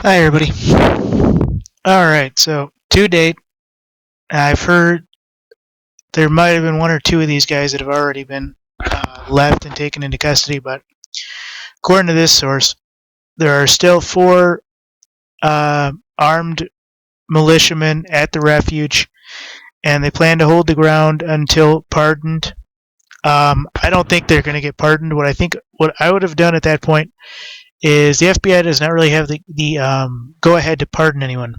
Hi, everybody. All right, so to date, I've heard there might have been one or two of these guys that have already been left and taken into custody, but according to this source, there are still four armed militiamen at the refuge, and they plan to hold the ground until pardoned. I don't think they're going to get pardoned. What I would have done at that point is the FBI does not really have the go ahead to pardon anyone.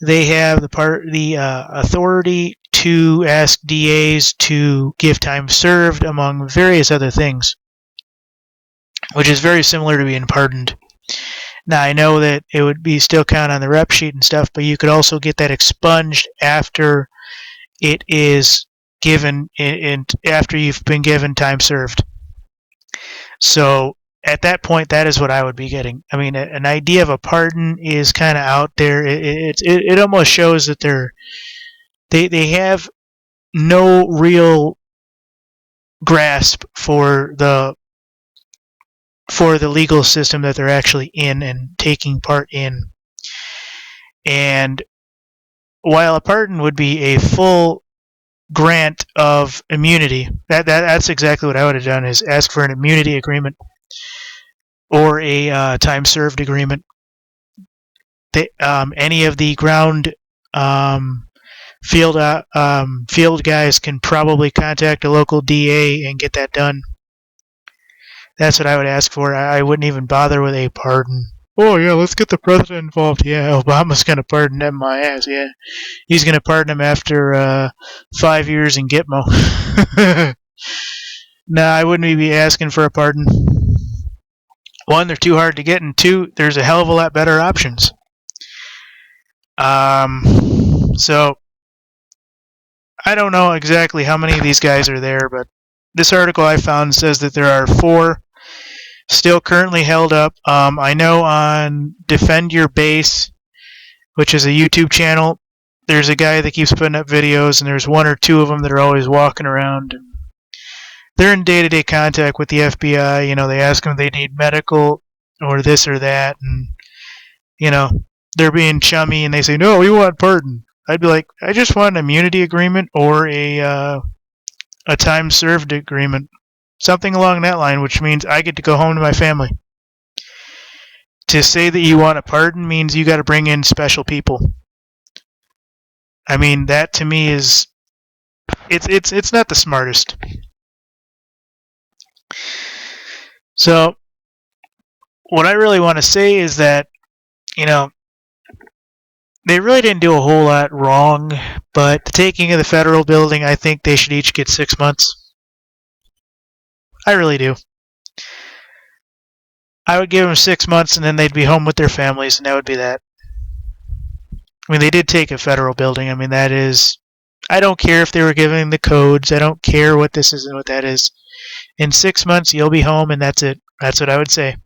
They have the authority to ask DAs to give time served, among various other things, which is very similar to being pardoned. Now, I know that it would be still count on the rep sheet and stuff, but you could also get that expunged after it is given, after you've been given time served. So at that point, that is what I would be getting. I mean, an idea of a pardon is kind of out there. It almost shows that they have no real grasp for the legal system that they're actually in and taking part in. And while a pardon would be a full grant of immunity, that's exactly what I would have done, is ask for an immunity agreement or a time served agreement. Any of the ground field guys can probably contact a local DA and get that done. That's what I would ask for. I wouldn't even bother with a pardon. Oh yeah, let's get the president involved. Yeah, Obama's gonna pardon him my ass. Yeah, he's gonna pardon him after 5 years in Gitmo. Nah, I wouldn't be asking for a pardon. One, they're too hard to get, and two, there's a hell of a lot better options. So I don't know exactly how many of these guys are there, but this article I found says that there are 4 still currently held up. I know on Defend Your Base, which is a YouTube channel, there's a guy that keeps putting up videos, and there's 1 or 2 of them that are always walking around. They're in day-to-day contact with the FBI. You know, they ask them if they need medical or this or that, and you know, they're being chummy, and they say, "No, we want pardon." I'd be like, "I just want an immunity agreement or a time served agreement, something along that line, which means I get to go home to my family." To say that you want a pardon means you got to bring in special people. I mean, that to me is it's not the smartest. So, what I really want to say is that, you know, they really didn't do a whole lot wrong, but the taking of the federal building, I think they should each get 6 months. I really do. I would give them 6 months, and then they'd be home with their families, and that would be that. I mean, they did take a federal building. I mean, that is... I don't care if they were giving the codes. I don't care what this is and what that is. In 6 months, you'll be home, and that's it. That's what I would say.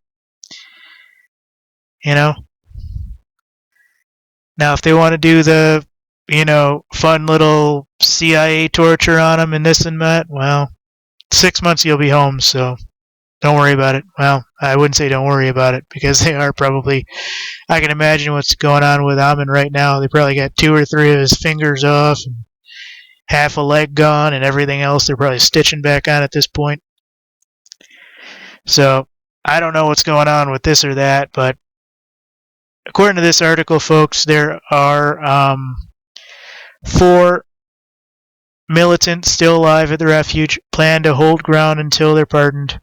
You know? Now, if they want to do the, fun little CIA torture on them and this and that, well, 6 months you'll be home, so don't worry about it. Well, I wouldn't say don't worry about it, because they are probably... I can imagine what's going on with Amin right now. They probably got 2 or 3 of his fingers off, and half a leg gone, and everything else they're probably stitching back on at this point. So, I don't know what's going on with this or that, but according to this article, folks, there are 4 militants still alive at the refuge, plan to hold ground until they're pardoned.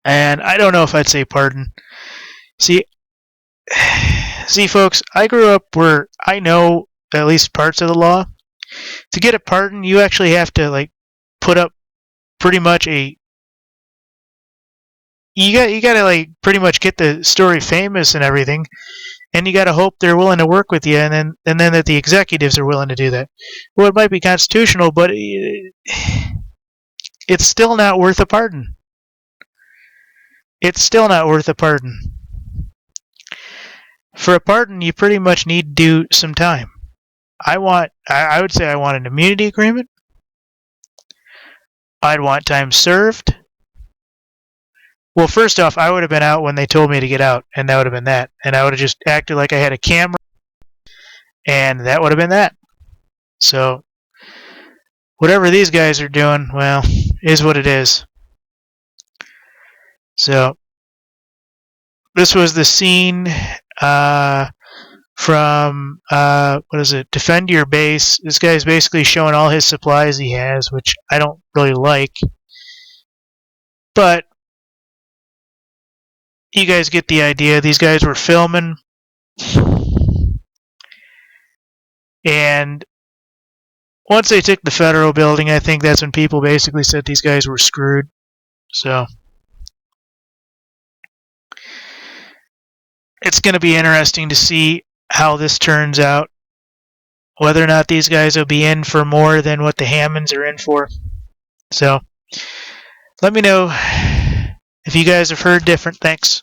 And I don't know if I'd say pardon. See, folks, I grew up where I know at least parts of the law. To get a pardon, you actually have to put up pretty much a... You gotta pretty much get the story famous and everything, and you gotta hope they're willing to work with you, and then that the executives are willing to do that. Well, it might be constitutional, but it's still not worth a pardon. It's still not worth a pardon. For a pardon, you pretty much need to do some time. I would say I want an immunity agreement. I'd want time served. Well, first off, I would have been out when they told me to get out, and that would have been that. And I would have just acted like I had a camera, and that would have been that. So, whatever these guys are doing, well, is what it is. So, this was the scene from, what is it, Defend Your Base. This guy's basically showing all his supplies he has, which I don't really like. But you guys get the idea. These guys were filming, and once they took the federal building, I think that's when people basically said these guys were screwed. So it's going to be interesting to see how this turns out, whether or not these guys will be in for more than what the Hammonds are in for. So let me know if you guys have heard different. Thanks.